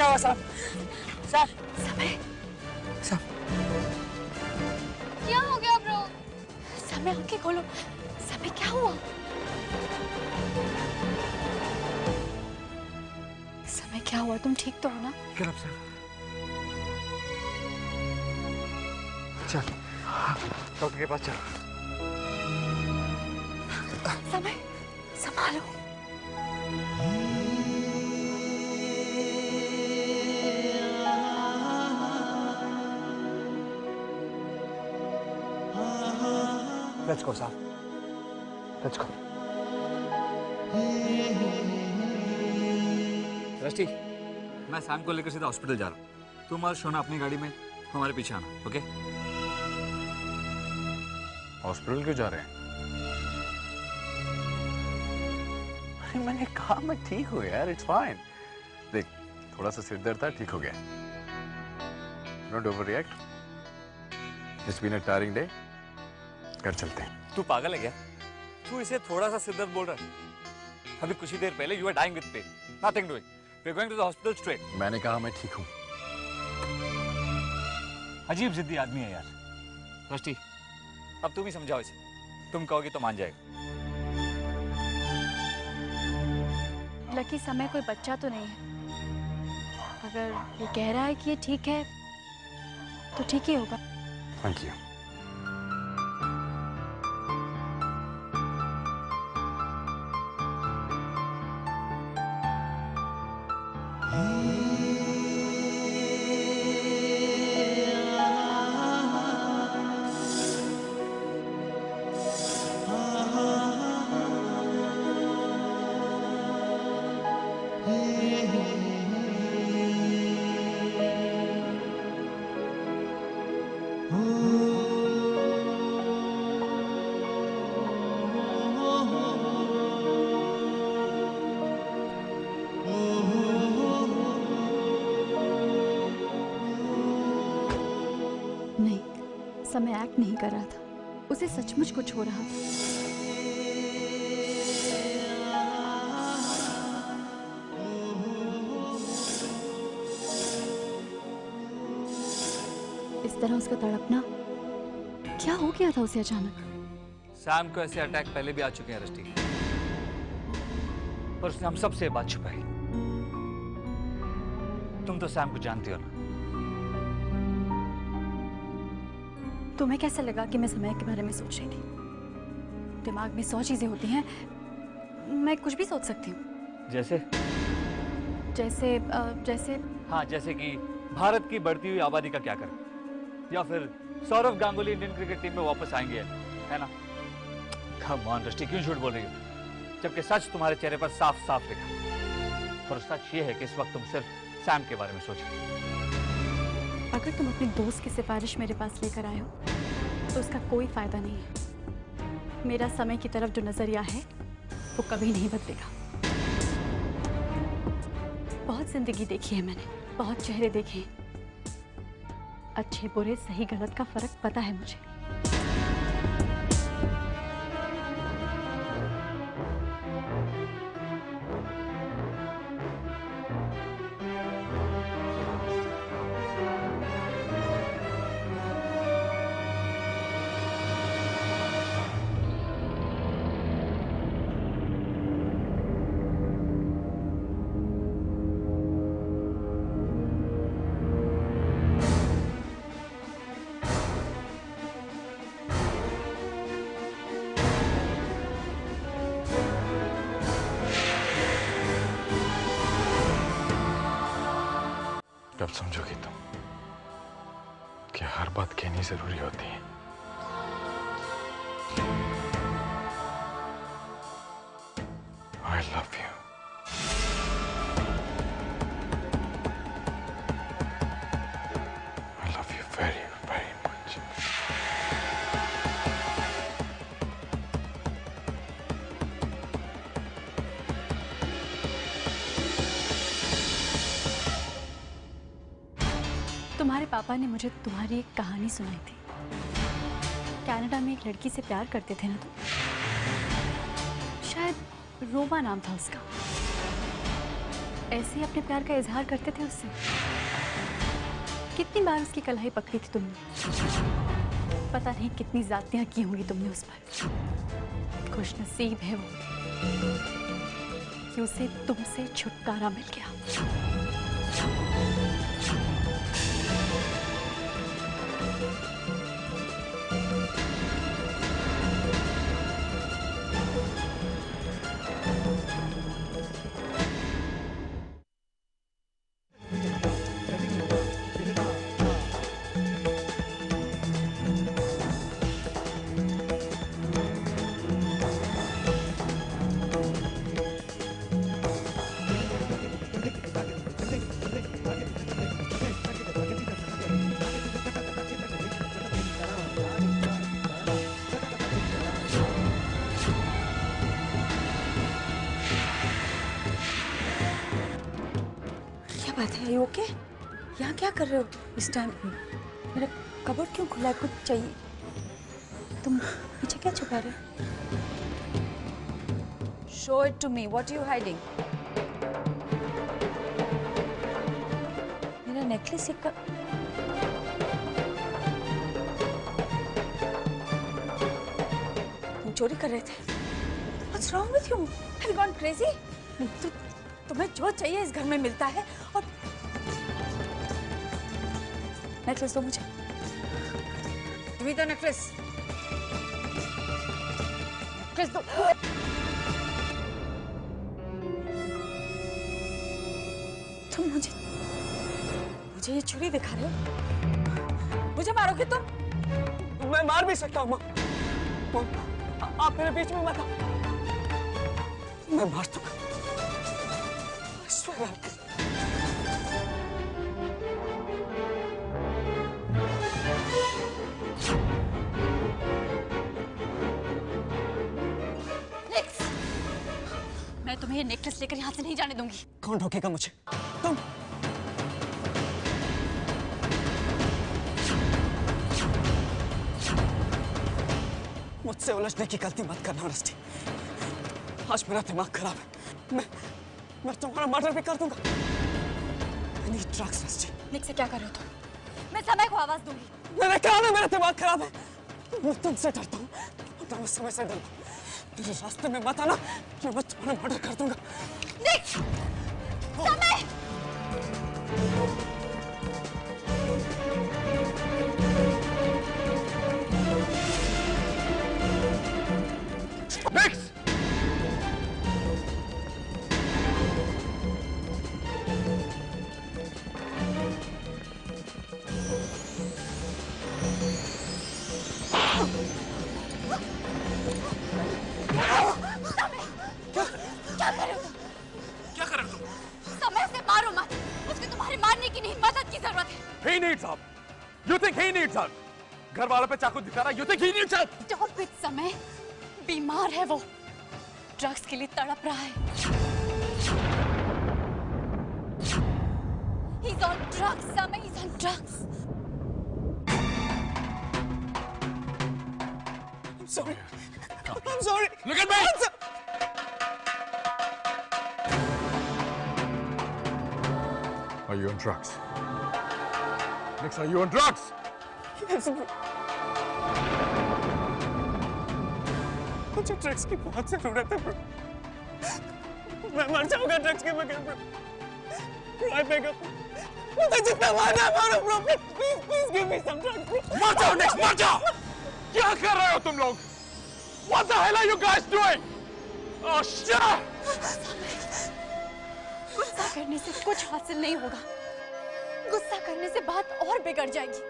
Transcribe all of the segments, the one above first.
क्या हुआ साहब? साहब समय साहब क्या हो गया ब्रो? समय आंखें खोलो। समय क्या हुआ? समय क्या हुआ? तुम ठीक तो हो ना? गलत साहब चल डॉक्टर के पास चल। समय संभालो। लेट्स गो साहब, लेट्स गो। रस्टी, मैं सैम को लेकर सीधा हॉस्पिटल जा रहा हूँ। तुम और शोना अपनी गाड़ी में हमारे पीछे आना, ओके? हॉस्पिटल क्यों जा रहे हैं? अरे मैंने कहा मैं ठीक हूँ यार, इट्स फाइन। देख थोड़ा सा सिर दर्द था, ठीक हो गया। Don't over react, it's been a tiring day. घर चलते हैं। तू पागल है क्या? तू इसे थोड़ा सा सिरदर्द बोल रहा है? अभी कुछ ही देर पहले you are dying with pain, nothing doing. We are going to the hospital straight. मैंने कहा मैं ठीक हूँ। अजीब जिद्दी आदमी है यार। रस्टी, अब तुम ही समझाओ इसे। तुम कहोगे तो मान जाएगा। लकी समय कोई बच्चा तो नहीं है। अगर ये कह रहा है कि ये ठीक है तो ठीक ही होगा। Thank you. नहीं, समय एक्ट नहीं कर रहा था। उसे सचमुच कुछ हो रहा था। इस तरह उसका तड़पना, क्या हो गया था उसे अचानक? सैम को ऐसे अटैक पहले भी आ चुके हैं रस्टी, पर उसने हम सबसे बात छुपाई। तुम तो सैम को जानती हो ना। तुम्हें कैसे लगा कि मैं समय के बारे में सोच रही थी? दिमाग में 100 चीजें होती हैं, मैं कुछ भी सोच सकती हूँ। जैसे? जैसे हाँ, जैसे कि भारत की बढ़ती हुई आबादी का क्या करें, या फिर Saurav Ganguly Indian cricket team में वापस आएंगे, है ना? कम ऑन रस्टी, क्यों झूठ बोल रही हो? जबकि सच तुम्हारे चेहरे पर साफ साफ लिखा। और सच ये है कि इस वक्त तुम सिर्फ सैम के बारे में सोच रही हो। अगर तुम अपने दोस्त की सिफारिश मेरे पास लेकर आए हो तो उसका कोई फायदा नहीं है। मेरा समय की तरफ जो नजरिया है वो कभी नहीं बदलेगा। बहुत जिंदगी देखी है मैंने, बहुत चेहरे देखे हैं। अच्छे बुरे सही गलत का फर्क पता है मुझे। कब समझोगी तुम कि हर बात कहनी जरूरी होती है? I love you. I love you very, very much. तुम्हारे पापा ने मुझे तुम्हारी एक कहानी सुनाई थी। कनाडा में एक लड़की से प्यार करते थे ना तुम? शायद रोमा नाम था उसका। ऐसे ही अपने प्यार का इजहार करते थे उससे? कितनी बार उसकी कलाई पकड़ी थी तुमने? पता नहीं कितनी जातियां की होंगी तुमने उस पर। खुश नसीब है वो कि उसे तुमसे छुटकारा मिल गया। बात है, ओके? यहाँ क्या कर रहे हो इस टाइम? मेरा कबर्ड क्यों खुला है? कुछ चाहिए? तुम पीछे क्या छुपा रहे हो? Show it to me. What are you hiding? मेरा नेकलेस एक तुम चोरी कर रहे थे? What's wrong with you? Have you gone crazy? तुम्हें जो चाहिए इस घर में मिलता है। और नेकलेस दो मुझे। Give me the necklace. Necklace दो। तुम मुझे ये छुरी दिखा रहे हो? मुझे मारोगे तुम? मैं मार भी सकता हूँ। आप मेरे बीच में मत आओ। मैं मार दूंगा। मैं तुम्हें ये नेकलेस लेकर यहाँ से नहीं जाने दूंगी। कौन रोकेगा मुझे? तुम। मुझसे उलझने की गलती मत करना रस्टी। आज मेरा दिमाग खराब है। मैं तुम्हारा मर्डर भी कर दूंगा। I need drugs, Rusty. Nick से क्या कर रहे हो तुम? मैं समय को आवाज दूंगी। मैंने कहा ना मेरा दिमाग खराब है। मैं तुमसे डरता हूँ। तो मैं समय से डरता हूँ। मेरे रास्ते में मत आना कि मैं तुम्हारा मर्डर कर दूंगा। निक! समय! Mix! क्या कर रहे हो तुम? समय से मारो मत। उसको तुम्हारे मारने की नहीं, मदद की जरूरत है। He needs help. You think he needs help? घर वालों पे चाकू दिखा रहा है। You think he needs help? Stop it, समय। बीमार है वो। ड्रग्स के लिए तड़प रहा है। He's on drugs, समय। He's on drugs. I'm sorry. I'm sorry. Look at me! Are you on drugs? Nix, are you on drugs? Yes, bro. मुझे ड्रग्स की बहुत जरूरत है ब्रो। मैं मर जाऊंगा ड्रग्स के बगैर bro. I beg of you. मुझे जितना मारना है मारो bro. Please give me some drugs bro. मर जाओ नेक्स्ट, मर जाओ! क्या कर रहे हो तुम लोग? What the hell are you guys doing? Oh shit! गुस्सा करने से कुछ हासिल नहीं होगा। गुस्सा करने से बात और बिगड़ जाएगी।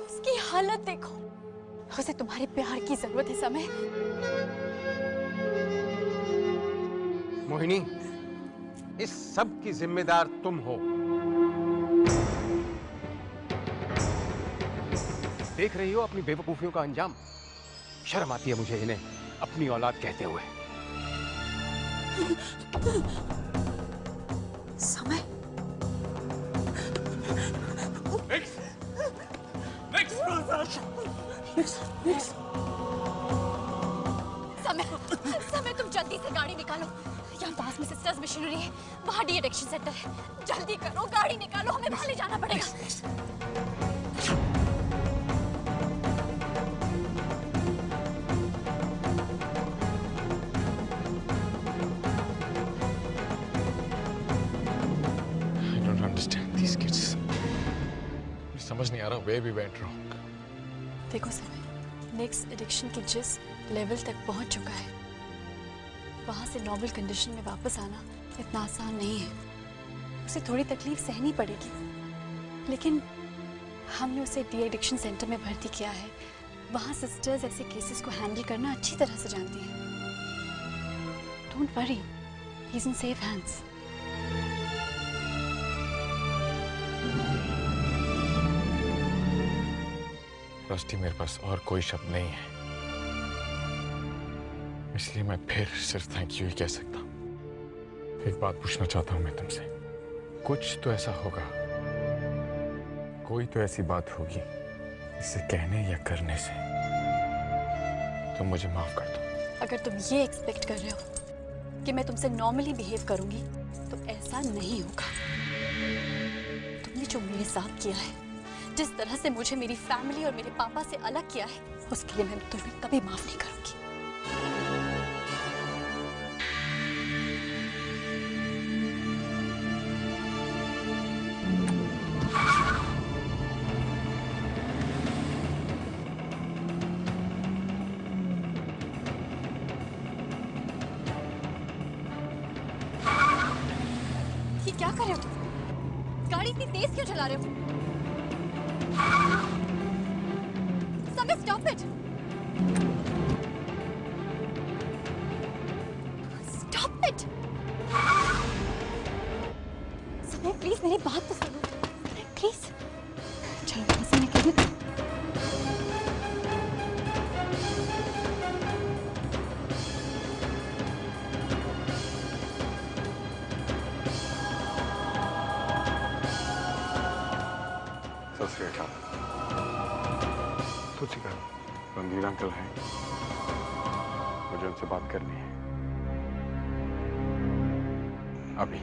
उसकी हालत देखो। उसे तुम्हारे प्यार की जरूरत है समय। मोहिनी, इस सब की जिम्मेदार तुम हो। देख रही हो अपनी बेवकूफियों का अंजाम। शर्म आती है मुझे इन्हें अपनी औलाद कहते हुए। समय। Mix! Mix! समय, समय तुम जल्दी से गाड़ी निकालो। यहाँ पास में सिस्टर्स मिशनरी है, वहाँ डी एडिक्शन सेंटर है। जल्दी करो, गाड़ी निकालो, हमें वहाँ ले जाना पड़ेगा। I don't understand these kids. समझ नहीं आ रहा where we went wrong. देखो सर, नेक्स्ट एडिक्शन के जिस लेवल तक पहुँच चुका है, वहाँ से नॉर्मल कंडीशन में वापस आना इतना आसान नहीं है। उसे थोड़ी तकलीफ सहनी पड़ेगी, लेकिन हमने उसे डी एडिक्शन सेंटर में भर्ती किया है। वहाँ सिस्टर्स ऐसे केसेस को हैंडल करना अच्छी तरह से जानती हैं। Don't worry, he is in safe hands. Rusty, मेरे पास और कोई शब्द नहीं है, इसलिए मैं फिर सिर्फ थैंक यू ही कह सकता हूँ। एक बात पूछना चाहता हूँ मैं तुमसे, कुछ तो ऐसा होगा, कोई तो ऐसी बात होगी इसे कहने या करने से तुम मुझे माफ कर दो। अगर तुम ये एक्सपेक्ट कर रहे हो कि मैं तुमसे नॉर्मली बिहेव करूंगी तो ऐसा नहीं होगा। तुमने जो मेरे साथ किया है, जिस तरह से मुझे मेरी फैमिली और मेरे पापा से अलग किया है, उसके लिए मैं तुम्हें कभी माफ नहीं करूंगी। ये क्या कर रहे हो तुम? गाड़ी इतनी तेज क्यों चला रहे हो? Samir, stop it! Stop it! Samir, please मेरी बात तो सुनो। Samir, please. चलो यहाँ से निकलिए। रणधीर अंकल हैं, मुझे उनसे बात करनी है अभी,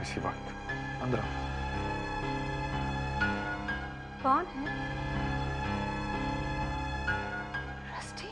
इसी वक्त। अंदर आओ। कौन है? रस्टी?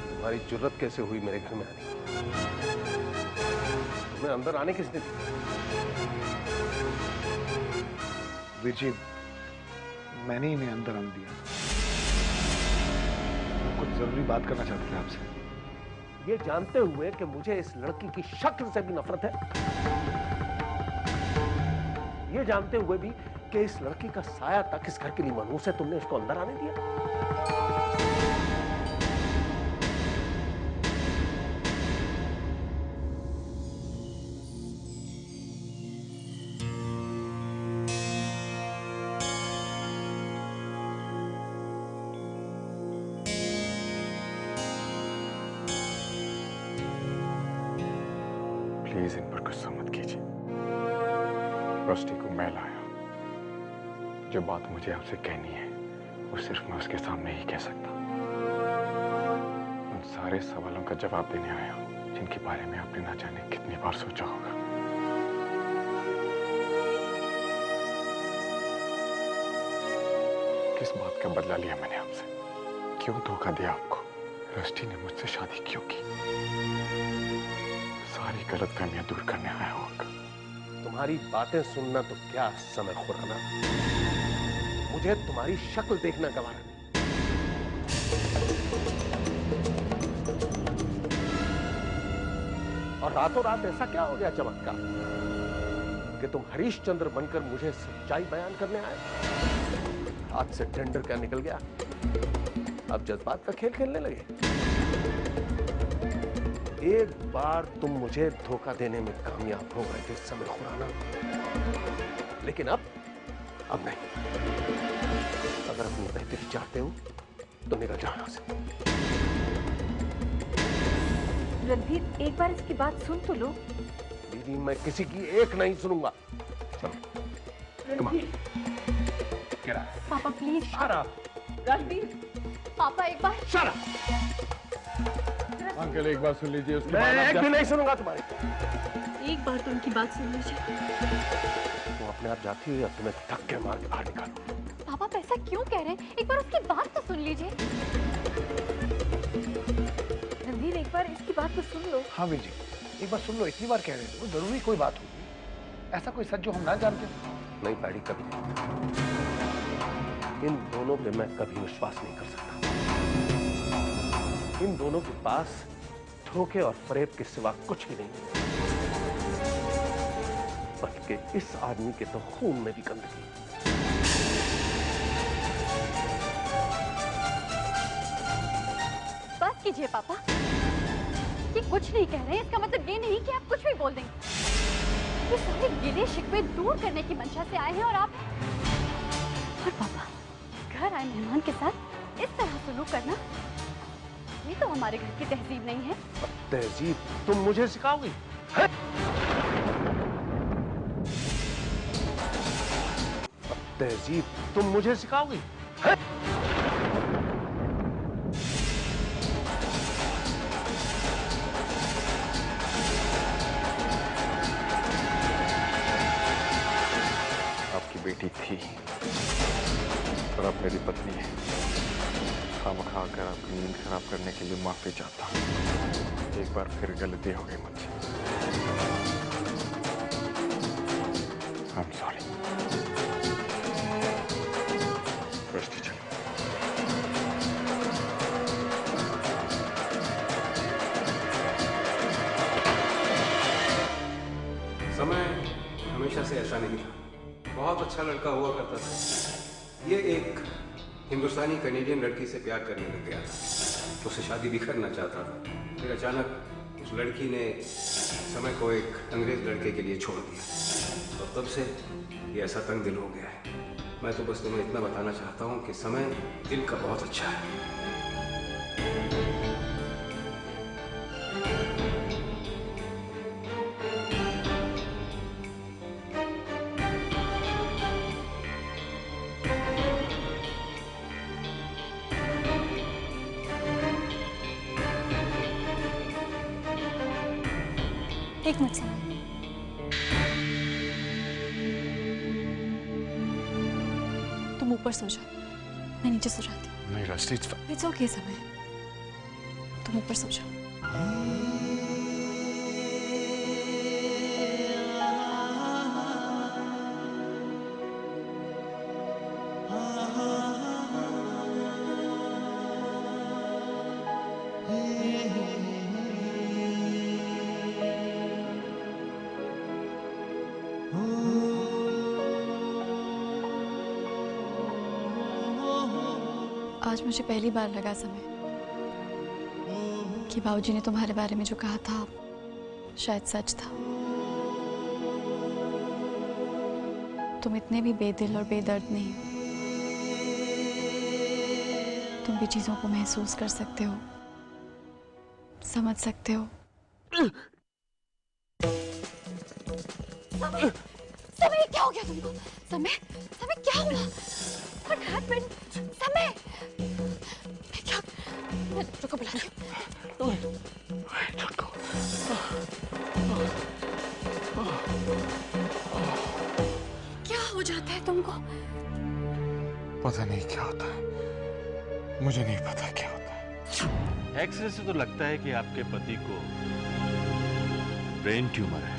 तुम्हारी जुर्रत कैसे हुई मेरे घर में आने की? तुम्हें अंदर आने किसने दी? वीर जी, मैंने इन्हें अंदर आने दिया। कुछ जरूरी बात करना चाहते थे आपसे। ये जानते हुए कि मुझे इस लड़की की शक्ल से भी नफरत है, ये जानते हुए भी कि इस लड़की का साया तक इस घर के लिए मनहूस है, तुमने इसको अंदर आने दिया? प्लीज इन पर गुस्सा मत कीजिए। रस्टी को मैं लाया। जो बात मुझे आपसे कहनी है वो सिर्फ मैं उसके सामने ही कह सकता। उन सारे सवालों का जवाब देने आया हूं जिनके बारे में आपने ना जाने कितनी बार सोचा होगा। किस बात का बदला लिया मैंने आपसे? क्यों धोखा दिया आपको? रस्टी ने मुझसे शादी क्यों की? सारी गलतफहमियां दूर करने आया हूं। तुम्हारी बातें सुनना तो क्या समय खुराना, मुझे तुम्हारी शक्ल देखना गवारा नहीं। और रातों रात ऐसा क्या हो गया चमत्कार कि तुम हरीशचंद्र बनकर मुझे सच्चाई बयान करने आए? हाथ से टेंडर क्या निकल गया? अब जज्बात का खेल खेलने लगे। एक बार तुम मुझे धोखा देने में कामयाब हो गए थे समय खुराना, लेकिन अब नहीं। अगर अपनी बेहतरी चाहते हो तो निकल जाओ यहां से। रणधीर, एक बार इसकी बात सुन तो लो। दीदी, मैं किसी की एक नहीं सुनूंगा। चलो। क्या get out. पापा प्लीज। Shut up. रणवीर, पापा एक बार। Shut up. अंकल एक बार सुन लीजिए, उसके मैं बाद आप एक भी नहीं सुनूंगा तुम्हारी। एक बार तो उनकी बात सुन लीजिए। तुम अपने आप जाती हो या तुम्हें धक्के मार के बाहर निकालो? पापा आप ऐसा क्यों कह रहे हैं? एक बार उसकी बात तो सुन लीजिए। रणवीर एक बार इसकी बात तो सुन लो। हाँ वीर जी, एक बार सुन लो, इतनी बार कह रहे हो, जरूरी कोई बात होगी, ऐसा कोई सच जो हम ना जानते। नहीं पैडी, कभी नहीं। इन दोनों पे मैं कभी विश्वास नहीं कर सकता। इन दोनों के पास धोखे और फरेब के सिवा कुछ भी नहीं है, बल्कि इस आदमी के तो खून में भी गंदगी। बस कीजिए पापा, ये कुछ नहीं कह रहे हैं इसका मतलब ये नहीं कि आप कुछ भी बोल देंगे। ये सारे गिले शिकवे दूर करने की मंशा से आए हैं और पापा घर आए मेहमान के साथ इस तरह सलूक करना, ये तो हमारे घर की तहजीब नहीं है। तहजीब तुम मुझे सिखाओगी? है? तहजीब तुम मुझे सिखाओगी? है? आपकी बेटी थी और अब मेरी पत्नी है। खामखा आकर आपकी नींद खराब करने के लिए माफी चाहता हूँ। एक बार फिर गलती हो गई मुझसे। I'm sorry. रोशनी चलो। समय हमेशा से ऐसा नहीं था। बहुत अच्छा लड़का हुआ करता था। ये एक हिंदुस्तानी कनेडियन लड़की से प्यार करने लग गया था। उससे शादी भी करना चाहता था। फिर अचानक उस लड़की ने समय को एक अंग्रेज लड़के के लिए छोड़ दिया और तब से ये ऐसा तंग दिल हो गया है। मैं तो बस तुम्हें इतना बताना चाहता हूँ कि समय दिल का बहुत अच्छा है। एक मिनट से तुम ऊपर सो जाओ, मैं नीचे सो जाती हूँ। नहीं रस्ती, इट्स ओके समय, तुम ऊपर सो जाओ। आज मुझे पहली बार लगा समय कि बाबूजी ने तुम्हारे बारे में जो कहा था शायद सच था। तुम इतने भी बेदिल और बेदर्द नहीं। तुम भी चीजों को महसूस कर सकते हो, समझ सकते हो। समय, समय क्या हो गया तुमको? समय, समय क्या हुआ? What happened? समय, क्या? मैं डॉक्टर को बुलाती हूँ। क्या हो जाता है तुमको? पता नहीं क्या होता है, मुझे नहीं पता क्या होता है। एक्सरे से तो लगता है कि आपके पति को ब्रेन ट्यूमर है।